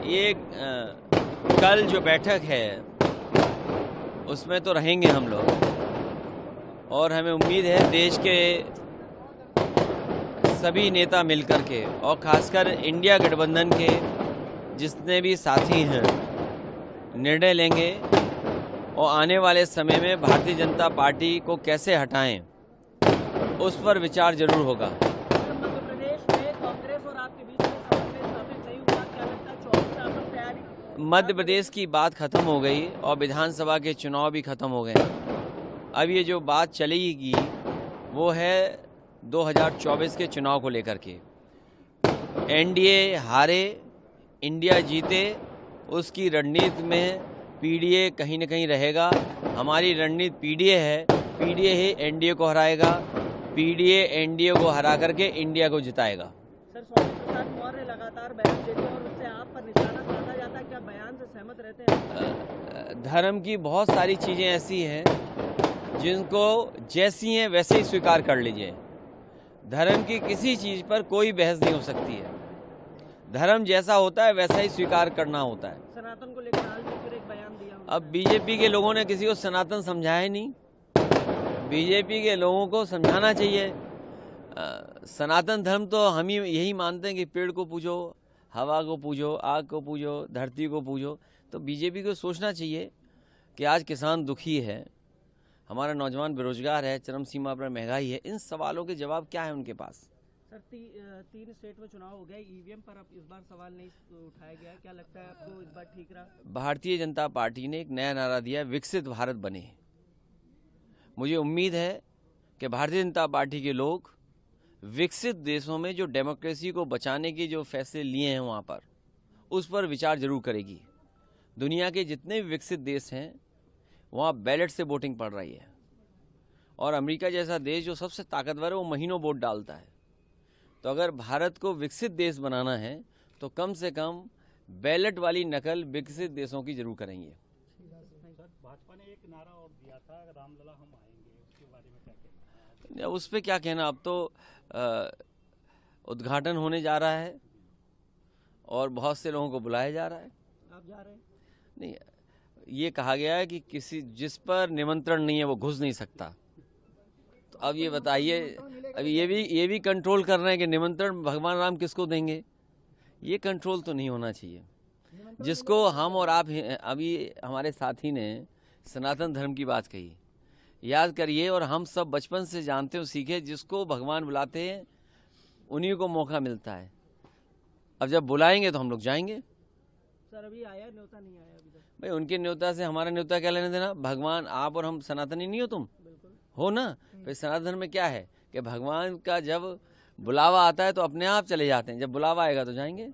ये कल जो बैठक है उसमें तो रहेंगे हम लोग, और हमें उम्मीद है देश के सभी नेता मिलकर के और खासकर इंडिया गठबंधन के जितने भी साथी हैं निर्णय लेंगे और आने वाले समय में भारतीय जनता पार्टी को कैसे हटाएं उस पर विचार जरूर होगा। मध्य प्रदेश में कांग्रेस और आपके बीच में समन्वय स्थापित नहीं हुआ, क्या लगता है 24 साल तक तैयारी? मध्य प्रदेश की बात खत्म हो गई और विधानसभा के चुनाव भी खत्म हो गए। अब ये जो बात चलेगी वो है 2024 के चुनाव को लेकर के। एनडीए हारे, इंडिया जीते, उसकी रणनीति में पीडीए कहीं न कहीं रहेगा। हमारी रणनीति पीडीए है, पीडीए ही एनडीए को हराएगा, पीडीए एनडीए को हरा करके इंडिया को जिताएगा। सर, स्वामी प्रसाद मौर्य लगातार बयान देते हैं और उससे आप पर निशाना साधा जाता है, क्या बयान से सहमत रहते हैं? धर्म की बहुत सारी चीज़ें ऐसी हैं जिनको जैसी हैं वैसे ही स्वीकार कर लीजिए। धर्म की किसी चीज़ पर कोई बहस नहीं हो सकती है। धर्म जैसा होता है वैसा ही स्वीकार करना होता है। सनातन को लेकर हाल में फिर एक बयान दिया उन्होंने। अब बीजेपी के लोगों ने किसी को सनातन समझाया ही नहीं। बीजेपी के लोगों को समझाना चाहिए। सनातन धर्म तो हम ही यही मानते हैं कि पेड़ को पूजो, हवा को पूजो, आग को पूजो, धरती को पूजो। तो बीजेपी को सोचना चाहिए कि आज किसान दुखी है, हमारा नौजवान बेरोजगार है, चरम सीमा पर महंगाई है। इन सवालों के जवाब क्या है उनके पास? सर, 3 स्टेट में चुनाव हो गया, ईवीएम पर अब इस बार सवाल नहीं उठाया गया, क्या लगता है आपको इस बार ठीक रहा? भारतीय जनता पार्टी ने एक नया नारा दिया, विकसित भारत बने। मुझे उम्मीद है कि भारतीय जनता पार्टी के लोग विकसित देशों में जो डेमोक्रेसी को बचाने के जो फैसले लिए हैं वहाँ पर उस पर विचार जरूर करेगी। दुनिया के जितने भी विकसित देश हैं वहाँ बैलेट से वोटिंग पड़ रही है, और अमेरिका जैसा देश जो सबसे ताकतवर है वो महीनों वोट डालता है। तो अगर भारत को विकसित देश बनाना है तो कम से कम बैलेट वाली नकल विकसित देशों की जरूर करेंगे। भाजपा ने एक नारा और दिया था, रामलला हम आएंगे, उसके बारे में क्या कहना? उस पर क्या कहना, अब तो उद्घाटन होने जा रहा है और बहुत से लोगों को बुलाया जा रहा है। आप जा रहे हैं? नहीं, ये कहा गया है कि किसी जिस पर निमंत्रण नहीं है वो घुस नहीं सकता। तो अब ये बताइए, अब ये भी कंट्रोल कर रहे हैं कि निमंत्रण भगवान राम किसको देंगे? ये कंट्रोल तो नहीं होना चाहिए। जिसको हम और आप, अभी हमारे साथी ने सनातन धर्म की बात कही, याद करिए, और हम सब बचपन से जानते हो, सीखे, जिसको भगवान बुलाते हैं उन्हीं को मौका मिलता है। अब जब बुलाएंगे तो हम लोग जाएंगे। सर, अभी आया न्योता नहीं आया अभी तक? भाई उनके न्योता से हमारा न्योता क्या लेने देना? भगवान, आप और हम सनातनी नहीं हो? तुम बिल्कुल हो ना। फिर सनातन धर्म में क्या है कि भगवान का जब बुलावा आता है तो अपने आप चले जाते हैं, जब बुलावा आएगा तो जाएंगे।